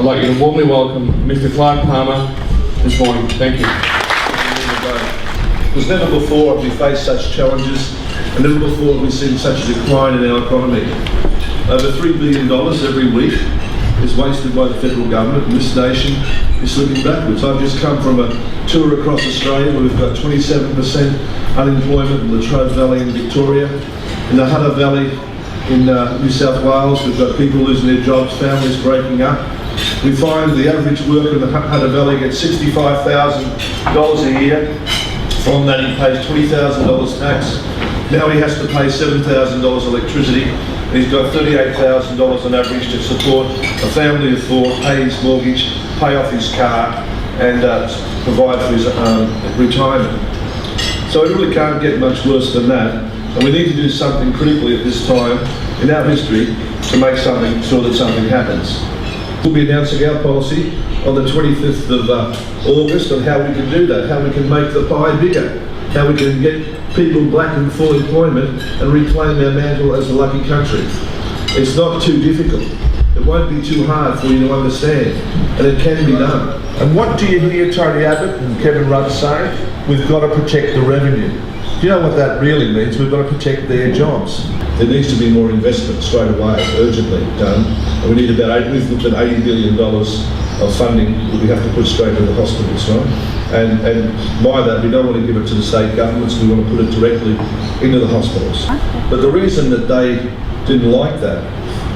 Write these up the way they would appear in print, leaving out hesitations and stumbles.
I'd like you to warmly welcome Mr. Clive Palmer this morning. Thank you. Because never before have we faced such challenges, and never before have we seen such a decline in our economy. Over $3 billion every week is wasted by the federal government, and this nation is slipping backwards. I've just come from a tour across Australia where we've got 27% unemployment in the Latrobe Valley in Victoria. In the Hunter Valley in New South Wales, we've got people losing their jobs, families breaking up. We find the average worker in the Hunter Valley gets $65,000 a year. From that he pays $20,000 tax. Now he has to pay $7,000 electricity, and he's got $38,000 on average to support a family of four, pay his mortgage, pay off his car, and provide for his retirement. So it really can't get much worse than that, and we need to do something critically at this time in our history to make sure that something happens. We'll be announcing our policy on the 25th of August on how we can do that, how we can make the pie bigger, how we can get people back in full employment and reclaim our mantle as a lucky country. It's not too difficult. It won't be too hard for you to understand, and it can be done. And what do you hear Tony Abbott and Kevin Rudd saying? We've got to protect the revenue. Do you know what that really means? We've got to protect their jobs. There needs to be more investment straight away, urgently done. And we need we've looked at $80 billion of funding that we have to put straight to the hospitals, right? And by that, we don't want to give it to the state governments, we want to put it directly into the hospitals. But the reason that they didn't like that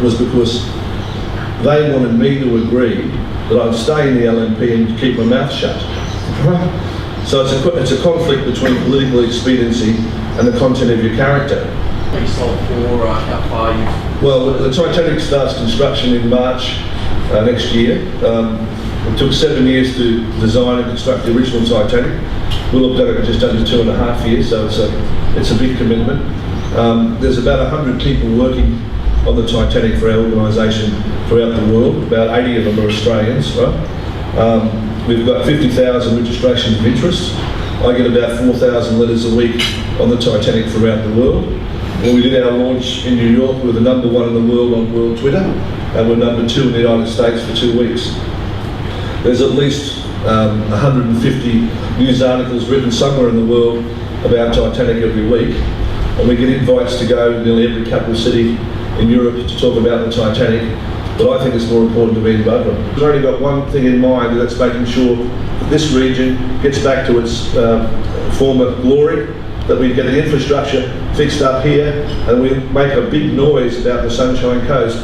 was because they wanted me to agree that I'd stay in the LNP and keep my mouth shut. So it's a conflict between political expediency and the content of your character. How far you've... Well, the Titanic starts construction in March next year. It took 7 years to design and construct the original Titanic. We looked at it just under 2.5 years, so it's a big commitment. There's about 100 people working on the Titanic for our organisation throughout the world. About 80 of them are Australians, right? We've got 50,000 registrations of interest. I get about 4,000 letters a week on the Titanic throughout the world. When we did our launch in New York, we were the #1 in the world on World Twitter, and we're #2 in the United States for 2 weeks. There's at least 150 news articles written somewhere in the world about Titanic every week, and we get invites to go to nearly every capital city in Europe to talk about the Titanic. But I think it's more important to be in Buderim. We've only got one thing in mind, and that's making sure that this region gets back to its former glory, that we get the infrastructure fixed up here, and we make a big noise about the Sunshine Coast.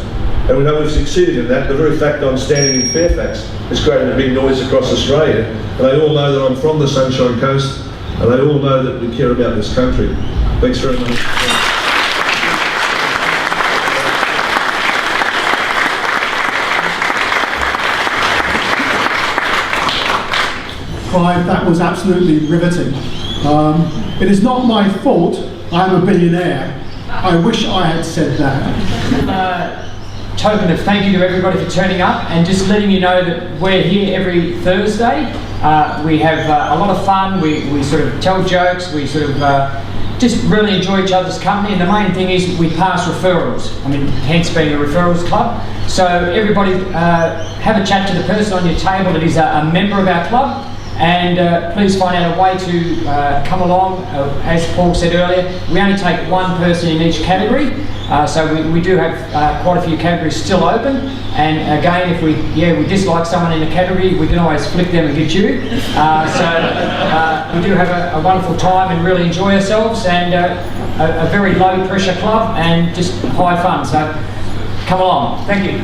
And we know we've succeeded in that. The very fact I'm standing in Fairfax has created a big noise across Australia, and they all know that I'm from the Sunshine Coast, and they all know that we care about this country. Thanks very much. Clive, that was absolutely riveting. It is not my fault I'm a billionaire. I wish I had said that. Token of thank you to everybody for turning up, and just letting you know that we're here every Thursday. We have a lot of fun, we sort of tell jokes, we sort of just really enjoy each other's company, and the main thing is we pass referrals. I mean, hence being a referrals club. So everybody have a chat to the person on your table that is a member of our club. And please find out a way to come along. As Paul said earlier, we only take one person in each category, so we do have quite a few categories still open. And again, if we dislike someone in a category, we can always flip them and get you. So we do have a wonderful time and really enjoy ourselves, and a very low pressure club and just high fun. So come along. Thank you.